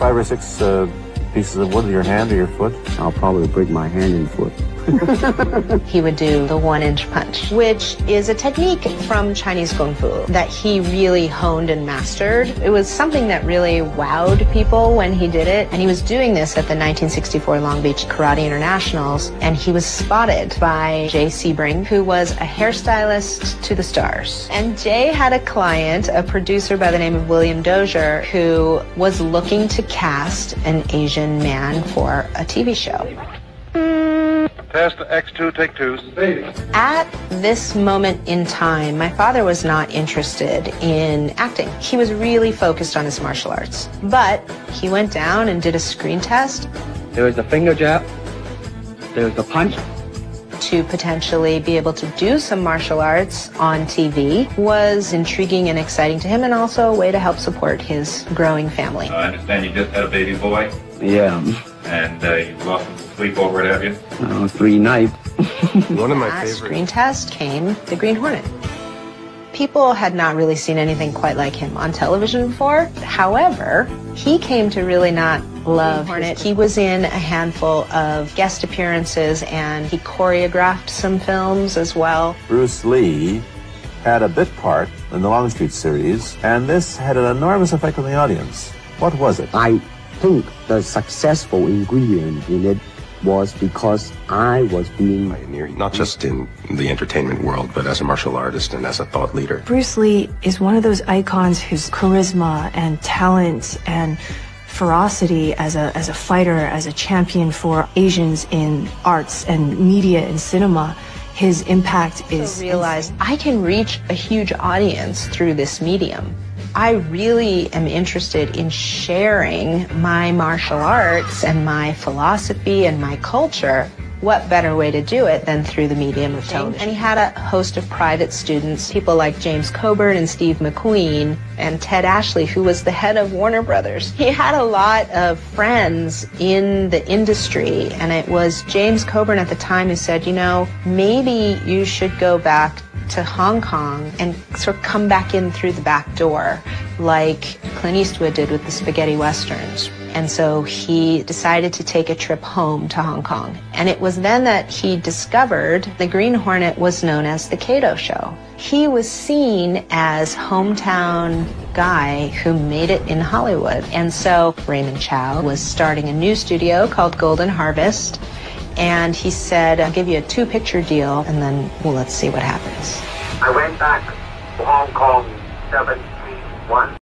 5 or 6 pieces of wood with your hand or your foot? I'll probably break my hand and foot. He would do the 1-inch punch, which is a technique from Chinese Kung Fu that he really honed and mastered. It was something that really wowed people when he did it. And he was doing this at the 1964 Long Beach Karate Internationals. And he was spotted by Jay Sebring, who was a hairstylist to the stars. And Jay had a client, a producer by the name of William Dozier, who was looking to cast an Asian man for a TV show. Test X2, take 2. At this moment in time, my father was not interested in acting. He was really focused on his martial arts. But he went down and did a screen test. There was the finger jab. There was the punch. To potentially be able to do some martial arts on TV was intriguing and exciting to him, and also a way to help support his growing family. I understand you just had a baby boy. Yeah. And you lost him to sleep over it, have you? 3 nights. One of my That favorite screen test came the Green Hornet. People had not really seen anything quite like him on television before. However, he came to really not love Hornet. He was in a handful of guest appearances, and he choreographed some films as well. Bruce Lee had a bit part in the Longstreet series, and this had an enormous effect on the audience. What was it? I think the successful ingredient in it was because I was being pioneering, not just in the entertainment world, but as a martial artist and as a thought leader. Bruce Lee is one of those icons whose charisma and talent and ferocity as a fighter, as a champion for Asians in arts and media and cinema, his impact is... I realized I can reach a huge audience through this medium. I really am interested in sharing my martial arts and my philosophy and my culture. What better way to do it than through the medium of television? And he had a host of private students, people like James Coburn and Steve McQueen and Ted Ashley, who was the head of Warner Brothers. He had a lot of friends in the industry, and it was James Coburn at the time who said, you know, maybe you should go back to Hong Kong and sort of come back in through the back door like Clint Eastwood did with the spaghetti westerns. And so he decided to take a trip home to Hong Kong. And it was then that he discovered the Green Hornet was known as the Kato Show. He was seen as hometown guy who made it in Hollywood. And so Raymond Chow was starting a new studio called Golden Harvest. And he said, I'll give you a 2-picture deal, and then, well, let's see what happens. I went back to Hong Kong 71.